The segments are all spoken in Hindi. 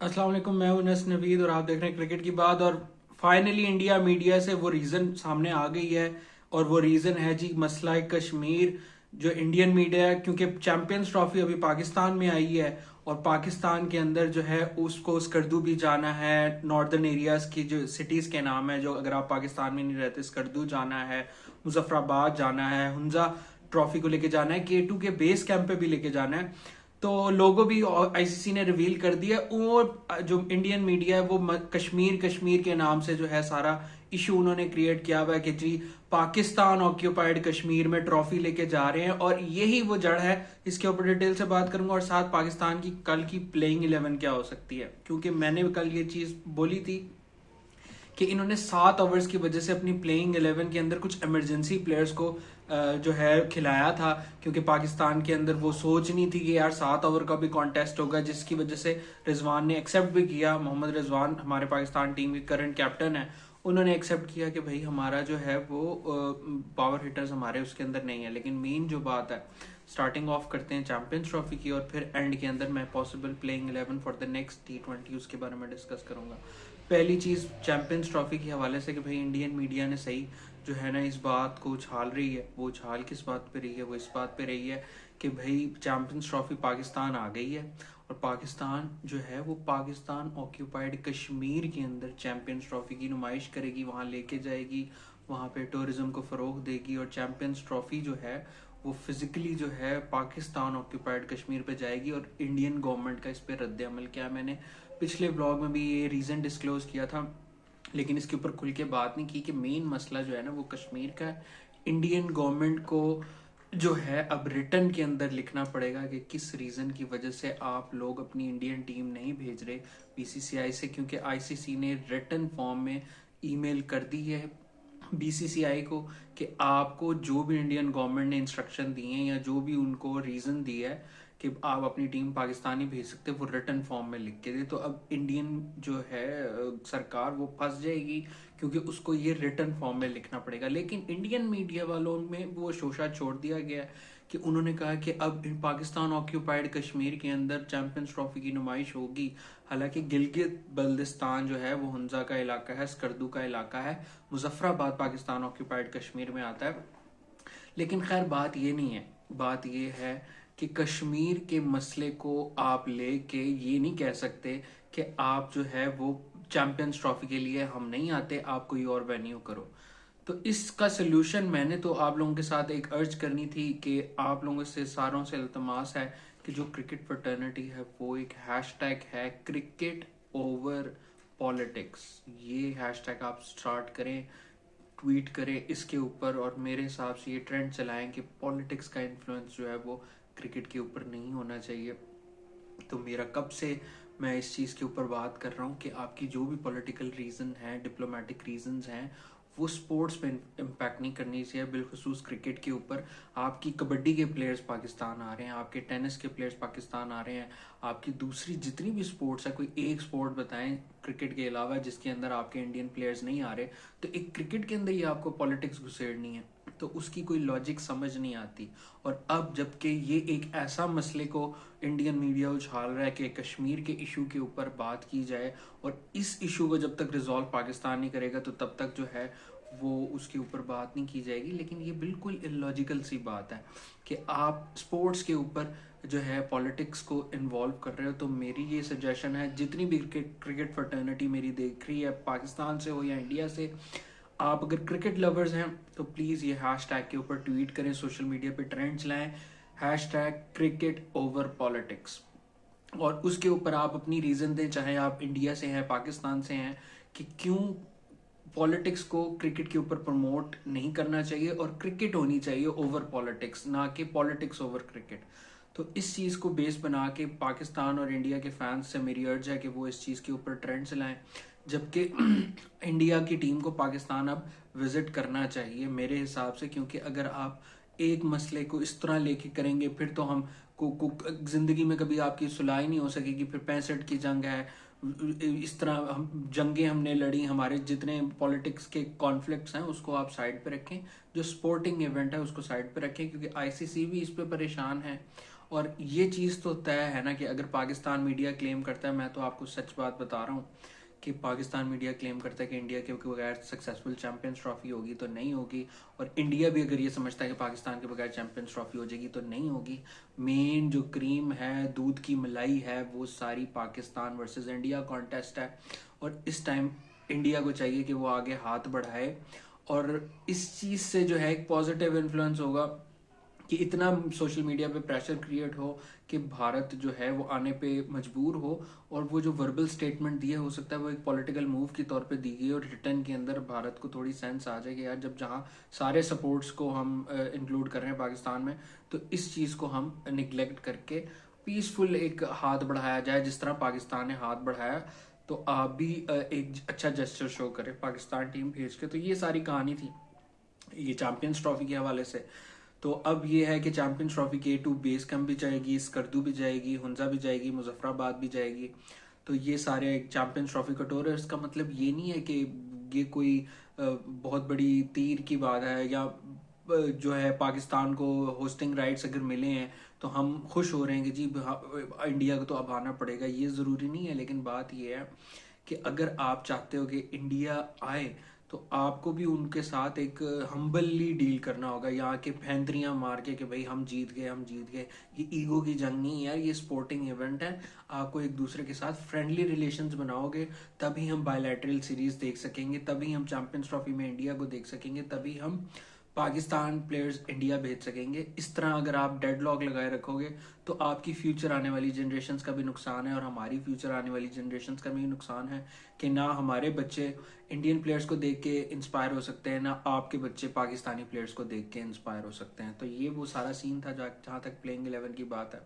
अस्सलाम वालेकुम, मैं हूं अनस नवीद और आप देख रहे हैं क्रिकेट की बात। और फाइनली इंडिया मीडिया से वो रीज़न सामने आ गई है और वो रीज़न है जी मसला कश्मीर। जो इंडियन मीडिया है, क्योंकि चैंपियंस ट्रॉफी अभी पाकिस्तान में आई है और पाकिस्तान के अंदर जो है उसको स्कर्दू भी जाना है। नॉर्दर्न एरियाज की जो सिटीज़ के नाम है, जो अगर आप पाकिस्तान में नहीं रहते, स्कर्दू जाना है, मुजफ्फराबाद जाना है, हुंजा ट्रॉफी को लेके जाना है, K2 के बेस कैंप पे भी लेके जाना है। तो लोगो भी आईसीसी ने रिवील कर दिया। और जो इंडियन मीडिया है वो कश्मीर कश्मीर के नाम से जो है सारा इशू उन्होंने क्रिएट किया हुआ है कि जी पाकिस्तान ऑक्यूपाइड कश्मीर में ट्रॉफी लेके जा रहे हैं और यही वो जड़ है। इसके ऊपर डिटेल से बात करूंगा और साथ पाकिस्तान की कल की प्लेइंग 11 क्या हो सकती है, क्योंकि मैंने कल ये चीज बोली थी कि इन्होंने 7 ओवर्स की वजह से अपनी प्लेइंग 11 के अंदर कुछ इमरजेंसी प्लेयर्स को जो है खिलाया था, क्योंकि पाकिस्तान के अंदर वो सोच नहीं थी कि यार 7 ओवर का भी कॉन्टेस्ट होगा, जिसकी वजह से रिजवान ने एक्सेप्ट भी किया। मोहम्मद रिजवान हमारे पाकिस्तान टीम के करंट कैप्टन है, उन्होंने एक्सेप्ट किया कि भाई हमारा जो है वो पावर हिटर्स हमारे उसके अंदर नहीं है। लेकिन मेन जो बात है, स्टार्टिंग ऑफ करते हैं चैंपियंस ट्रॉफी की और फिर एंड के अंदर मैं possible playing 11 for the next T20 उसके बारे में डिस्कस करूंगा। पहली चीज चैंपियंस ट्रॉफी के हवाले से कि भाई इंडियन मीडिया ने सही जो है ना इस बात को उछाल रही है। वो उछाल किस बात पे रही है? वो इस बात पे रही है कि भाई चैंपियंस ट्रॉफी पाकिस्तान आ गई है और पाकिस्तान जो है वो पाकिस्तान ऑक्यूपाइड कश्मीर के अंदर चैंपियंस ट्रॉफी की नुमाइश करेगी, वहां लेके जाएगी, वहां पे टूरिज्म को फरोग देगी और चैंपियंस ट्रॉफी जो है वो फिजिकली जो है पाकिस्तान ऑक्यूपाइड कश्मीर पे जाएगी। और इंडियन गवर्नमेंट का इस पे रद्द अमल क्या, मैंने पिछले ब्लॉग में भी ये रीजन डिस्क्लोज किया था, लेकिन इसके ऊपर खुल के बात नहीं की कि मेन मसला जो है ना वो कश्मीर का है। इंडियन गवर्नमेंट को जो है अब रिटर्न के अंदर लिखना पड़ेगा कि किस रीजन की वजह से आप लोग अपनी इंडियन टीम नहीं भेज रहे बीसीसीआई से, क्योंकि आईसीसी ने रिटर्न फॉर्म में ईमेल कर दी है बीसीसीआई को कि आपको जो भी इंडियन गवर्नमेंट ने इंस्ट्रक्शन दिए हैं या जो भी उनको रीजन दिया है कि आप अपनी टीम पाकिस्तानी भेज सकते वो रिटर्न फॉर्म में लिख के दे। तो अब इंडियन जो है सरकार वो फंस जाएगी, क्योंकि उसको ये रिटर्न फॉर्म में लिखना पड़ेगा। लेकिन इंडियन मीडिया वालों में वो शोशा छोड़ दिया गया कि उन्होंने कहा कि अब पाकिस्तान ऑक्यूपाइड कश्मीर के अंदर चैंपियंस ट्रॉफी की नुमाइश होगी। हालांकि गिलगित बल्दिस्तान जो है वो हुंजा का इलाका है, स्कर्दू का इलाका है, मुजफ्फराबाद पाकिस्तान ऑक्यूपाइड कश्मीर में आता है। लेकिन खैर बात ये नहीं है, बात ये है कि कश्मीर के मसले को आप लेके ये नहीं कह सकते कि आप जो है वो चैंपियंस ट्रॉफी के लिए हम नहीं आते, आप कोई और वेन्यू करो। तो इसका सोल्यूशन मैंने तो आप लोगों के साथ एक अर्ज करनी थी कि आप लोगों से सारों से इल्तमास है कि जो क्रिकेट फ्रेटर्निटी है वो एक हैशटैग है क्रिकेट ओवर पॉलिटिक्स। ये हैशटैग आप स्टार्ट करें, ट्वीट करें इसके ऊपर और मेरे हिसाब से ये ट्रेंड चलाएं कि पॉलिटिक्स का इन्फ्लुएंस जो है वो क्रिकेट के ऊपर नहीं होना चाहिए। तो मेरा कब से मैं इस चीज़ के ऊपर बात कर रहा हूँ कि आपकी जो भी पॉलिटिकल रीज़न है, डिप्लोमेटिक रीजंस हैं, वो स्पोर्ट्स पे इम्पैक्ट नहीं करनी चाहिए, बिलखसूस क्रिकेट के ऊपर। आपकी कबड्डी के प्लेयर्स पाकिस्तान आ रहे हैं, आपके टेनिस के प्लेयर्स पाकिस्तान आ रहे हैं, आपकी दूसरी जितनी भी स्पोर्ट्स है, कोई एक स्पोर्ट बताएं क्रिकेट के अलावा जिसके अंदर आपके इंडियन प्लेयर्स नहीं आ रहे। तो एक क्रिकेट के अंदर ही आपको पॉलिटिक्स घुसेड़नी है, तो उसकी कोई लॉजिक समझ नहीं आती। और अब जबकि ये एक ऐसा मसले को इंडियन मीडिया उछाल रहा है कि कश्मीर के इशू के ऊपर बात की जाए और इस इशू को जब तक रिजॉल्व पाकिस्तान नहीं करेगा तो तब तक जो है वो उसके ऊपर बात नहीं की जाएगी। लेकिन ये बिल्कुल इलॉजिकल सी बात है कि आप स्पोर्ट्स के ऊपर जो है पॉलिटिक्स को इन्वॉल्व कर रहे हो। तो मेरी ये सजेशन है, जितनी भी क्रिकेट फ्रेटर्निटी मेरी देख रही है, पाकिस्तान से हो या इंडिया से, आप अगर क्रिकेट लवर्स हैं तो प्लीज़ ये हैशटैग के ऊपर ट्वीट करें, सोशल मीडिया पे ट्रेंड चलाएं, हैशटैग क्रिकेट ओवर पॉलिटिक्स। और उसके ऊपर आप अपनी रीज़न दें, चाहे आप इंडिया से हैं, पाकिस्तान से हैं, कि क्यों पॉलिटिक्स को क्रिकेट के ऊपर प्रमोट नहीं करना चाहिए और क्रिकेट होनी चाहिए ओवर पॉलिटिक्स, ना कि पॉलिटिक्स ओवर क्रिकेट। तो इस चीज़ को बेस बना के पाकिस्तान और इंडिया के फैंस से मेरी अर्ज है कि वो इस चीज़ के ऊपर ट्रेंड चलाएं। जबकि इंडिया की टीम को पाकिस्तान अब विजिट करना चाहिए मेरे हिसाब से, क्योंकि अगर आप एक मसले को इस तरह लेके करेंगे फिर तो हम को जिंदगी में कभी आपकी सुलह नहीं हो सकेगी। फिर 65 की जंग है, इस तरह हम जंगें हमने लड़ी, हमारे जितने पॉलिटिक्स के कॉन्फ्लिक्ट्स हैं उसको आप साइड पे रखें, जो स्पोर्टिंग इवेंट है उसको साइड पे रखें, क्योंकि आईसीसी भी इस पे परेशान है और ये चीज़ तो तय है ना कि अगर पाकिस्तान मीडिया क्लेम करता है, मैं तो आपको सच बात बता रहा हूँ कि पाकिस्तान मीडिया क्लेम करता है कि इंडिया के बगैर सक्सेसफुल चैंपियंस ट्रॉफी होगी तो नहीं होगी, और इंडिया भी अगर ये समझता है कि पाकिस्तान के बगैर चैंपियंस ट्रॉफी हो जाएगी तो नहीं होगी। मेन जो क्रीम है, दूध की मलाई है, वो सारी पाकिस्तान वर्सेस इंडिया कॉन्टेस्ट है, और इस टाइम इंडिया को चाहिए कि वो आगे हाथ बढ़ाए, और इस चीज़ से जो है एक पॉजिटिव इन्फ्लुएंस होगा कि इतना सोशल मीडिया पे प्रेशर क्रिएट हो कि भारत जो है वो आने पे मजबूर हो, और वो जो वर्बल स्टेटमेंट दिए हो सकता है वो एक पॉलिटिकल मूव के तौर पे दी गई, और रिटर्न के अंदर भारत को थोड़ी सेंस आ जाए कि यार जब जहाँ सारे सपोर्ट्स को हम इंक्लूड कर रहे हैं पाकिस्तान में, तो इस चीज़ को हम निगलेक्ट करके पीसफुल एक हाथ बढ़ाया जाए, जिस तरह पाकिस्तान ने हाथ बढ़ाया, तो आप भी एक अच्छा जेस्चर शो करें पाकिस्तान टीम भेज के। तो ये सारी कहानी थी ये चैंपियंस ट्रॉफी के हवाले से। तो अब ये है कि चैंपियंस ट्रॉफी के टू बेस कैंप भी जाएगी, स्कर्दू भी जाएगी, हुंजा भी जाएगी, मुजफ्फराबाद भी जाएगी। तो ये सारे चैंपियंस ट्रॉफी कटोरे, इसका मतलब ये नहीं है कि ये कोई बहुत बड़ी तीर की बात है, या जो है पाकिस्तान को होस्टिंग राइट्स अगर मिले हैं तो हम खुश हो रहे हैं कि जी इंडिया को तो अब आना पड़ेगा, ये ज़रूरी नहीं है। लेकिन बात ये है कि अगर आप चाहते हो कि इंडिया आए तो आपको भी उनके साथ एक हम्बली डील करना होगा, यहाँ के फैंतरियाँ मार के कि भाई हम जीत गए, हम जीत गए। ये ईगो की जंग नहीं है यार, ये स्पोर्टिंग इवेंट है। आपको एक दूसरे के साथ फ्रेंडली रिलेशंस बनाओगे तभी हम बायलैटरल सीरीज देख सकेंगे, तभी हम चैंपियंस ट्रॉफी में इंडिया को देख सकेंगे, तभी हम पाकिस्तान प्लेयर्स इंडिया भेज सकेंगे। इस तरह अगर आप डेडलॉक लगाए रखोगे तो आपकी फ्यूचर आने वाली जनरेशन्स का भी नुकसान है, और हमारी फ्यूचर आने वाली जनरेशन्स का भी नुकसान है कि ना हमारे बच्चे इंडियन प्लेयर्स को देख के इंस्पायर हो सकते हैं, ना आपके बच्चे पाकिस्तानी प्लेयर्स को देख के इंस्पायर हो सकते हैं। तो ये वो सारा सीन था जहाँ तक प्लेइंग 11 की बात है।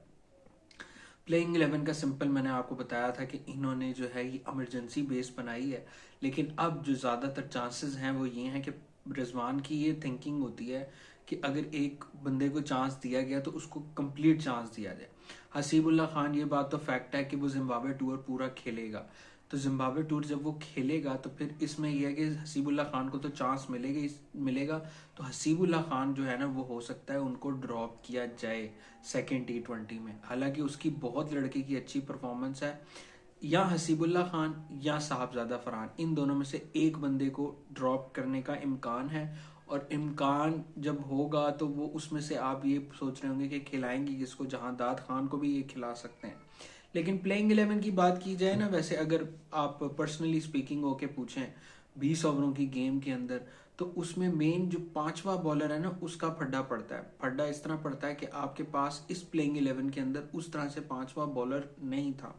प्लेइंग 11 का सिंपल मैंने आपको बताया था कि इन्होंने जो है ये इमरजेंसी बेस बनाई है, लेकिन अब जो ज़्यादातर चांसेस हैं वो ये हैं कि रिजवान की ये थिंकिंग होती है कि अगर एक बंदे को चांस दिया गया तो उसको कंप्लीट चांस दिया जाए। हसीबुल्ला खान, ये बात तो फैक्ट है कि वो जिम्बाब्वे टूर पूरा खेलेगा, तो जिम्बाब्वे टूर जब वो खेलेगा तो फिर इसमें यह है कि हसीबुल्ला खान को तो चांस मिलेगा, तो हसीबुल्ला खान जो है ना वो हो सकता है उनको ड्रॉप किया जाए सेकेंड T20 में। हालांकि उसकी बहुत लड़के की अच्छी परफॉर्मेंस है, या हसीबुल्ला खान या साहबजादा फरहान, इन दोनों में से एक बंदे को ड्रॉप करने का इम्कान है, और इम्कान जब होगा तो वो उसमें से आप ये सोच रहे होंगे कि खिलाएंगे किसको, जहांदाद खान को भी ये खिला सकते हैं। लेकिन प्लेइंग 11 की बात की जाए ना, वैसे अगर आप पर्सनली स्पीकिंग होके पूछें 20 ओवरों की गेम के अंदर, तो उसमें मेन जो पांचवा बॉलर है ना उसका फड्डा पड़ता है। फड्डा इस तरह पड़ता है कि आपके पास इस प्लेइंग 11 के अंदर उस तरह से पांचवा बॉलर नहीं था।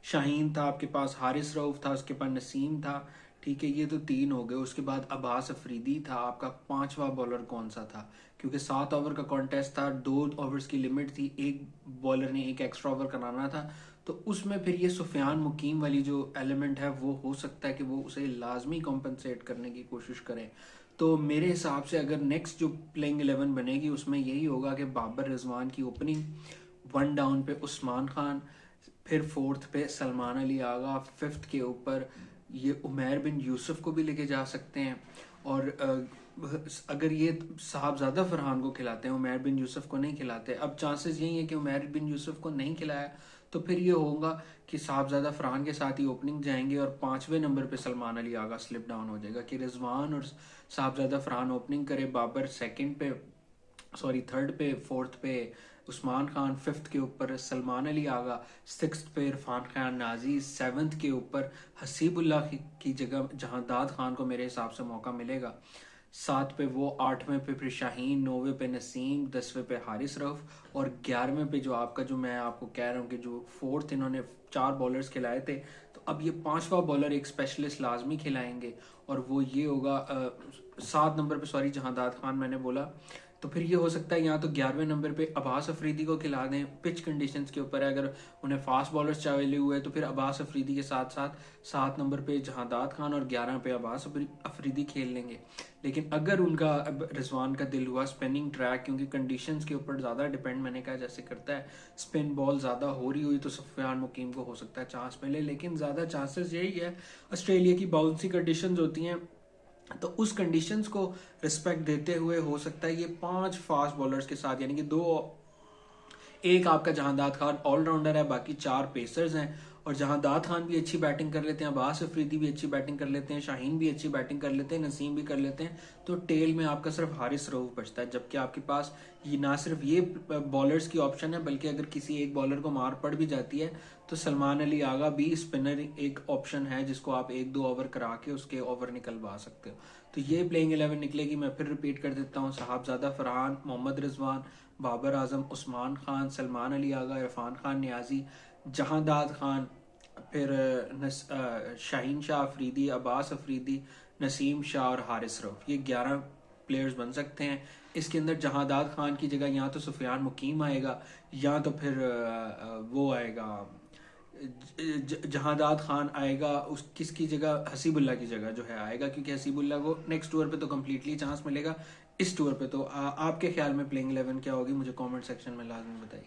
शाहीन था आपके पास, हारिस रऊफ था, उसके पास नसीम था, ठीक है, ये तो तीन हो गए। उसके बाद अब्बास अफरीदी था। आपका पांचवा बॉलर कौन सा था? क्योंकि 7 ओवर का कॉन्टेस्ट था, 2 ओवर्स की लिमिट थी, एक बॉलर ने एक एक्स्ट्रा ओवर कराना था, तो उसमें फिर ये सुफियान मुकीम वाली जो एलिमेंट है वो हो सकता है कि वो उसे लाजमी कॉम्पनसेट करने की कोशिश करें। तो मेरे हिसाब से अगर नेक्स्ट जो प्लेइंग 11 बनेगी उसमें यही होगा कि बाबर रिजवान की ओपनिंग, 1 डाउन पे उस्मान खान, फिर 4th पे सलमान अली आगा, 5th के ऊपर ये उमैर बिन यूसुफ को भी लेके जा सकते हैं, और अगर ये साहबजादा फरहान को खिलाते हैं, उमैर बिन यूसुफ को नहीं खिलाते, अब चांसेस यही है कि उमैर बिन यूसुफ को नहीं खिलाया तो फिर ये होगा कि साहबजादा फरहान के साथ ही ओपनिंग जाएंगे, और 5वें नंबर पे सलमान अली आगा स्लिप डाउन हो जाएगा कि रिजवान और साहबजादा फरहान ओपनिंग करे, बाबर थर्ड पे, 4th पे उस्मान खान, 5th के ऊपर सलमान अली आगा, 6th पे इरफान खान नाजी, 7th के ऊपर हसीबुल्ला की जगह जहांदाद खान को मेरे हिसाब से मौका मिलेगा, 7 पे वो, 8वें पे फिर शाहीन, 9वें पे नसीम, 10वें पे हारिस रऊफ, और 11वें पे जो आपका जो मैं आपको कह रहा हूँ कि जो 4th इन्होंने 4 बॉलर्स खिलाए थे, तो अब ये 5वां बॉलर एक स्पेशलिस्ट लाजमी खिलाएंगे, और वो ये होगा 7 नंबर पे, सॉरी जहांदाद खान मैंने बोला। तो फिर ये हो सकता है या तो 11वें नंबर पे अब्बास अफरीदी को खिला दें, पिच कंडीशंस के ऊपर है, अगर उन्हें फास्ट बॉलर्स चाहिए हुए तो फिर अब्बास अफरीदी के साथ साथ 7 नंबर पे जहांदाद खान और 11 पे अब्बास अफरीदी खेल लेंगे। लेकिन अगर उनका रिजवान का दिल हुआ स्पिनिंग ट्रैक, क्योंकि कंडीशंस के ऊपर ज़्यादा डिपेंड मैंने कहा जैसे करता है, स्पिन बॉल ज़्यादा हो रही हुई तो सुफियान मुकीम को हो सकता है चांस मिले, लेकिन ज़्यादा चांसेस यही है, ऑस्ट्रेलिया की बाउंसी कंडीशंस होती हैं, तो उस कंडीशंस को रिस्पेक्ट देते हुए हो सकता है ये 5 फास्ट बॉलर्स के साथ, यानी कि 2 एक आपका जहांदाद खान ऑलराउंडर है, बाकी 4 पेसर्स हैं। और जहांदाद खान भी अच्छी बैटिंग कर लेते हैं, अब्बास अफरीदी भी अच्छी बैटिंग कर लेते हैं, शाहीन भी अच्छी बैटिंग कर लेते हैं, नसीम भी कर लेते हैं। तो टेल में आपका सिर्फ हारिस रऊफ बचता है, जबकि आपके पास ये ना सिर्फ ये बॉलर्स की ऑप्शन है, बल्कि अगर किसी एक बॉलर को मार पड़ भी जाती है तो सलमान अली आगा भी स्पिनर एक ऑप्शन है, जिसको आप 1-2 ओवर करा के उसके ओवर निकलवा सकते हो। तो ये प्लेइंग 11 निकलेगी। मैं फिर रिपीट कर देता हूँ, साहबजादा फरहान, मोहम्मद रिजवान, बाबर आजम, उस्मान खान, सलमान अली आगा, इरफान खान नियाजी, जहांदाद खान, फिर शाहीन शाह अफरीदी, अब्बास अफरीदी, नसीम शाह और हारिस रऊफ। ये 11 प्लेयर्स बन सकते हैं। इसके अंदर जहांदाद खान की जगह या तो सुफियान मुकीम आएगा, या तो फिर वो आएगा, जहांदाद खान आएगा, उस किसकी जगह, हसीबुल्ला की जगह जो है आएगा, क्योंकि हसीबुल्ला को नेक्स्ट टूर पे तो कम्प्लीटली चांस मिलेगा, इस टूर पे तो आपके ख्याल में प्लेइंग 11 क्या होगी, मुझे कमेंट सेक्शन में लाजमी बताइए।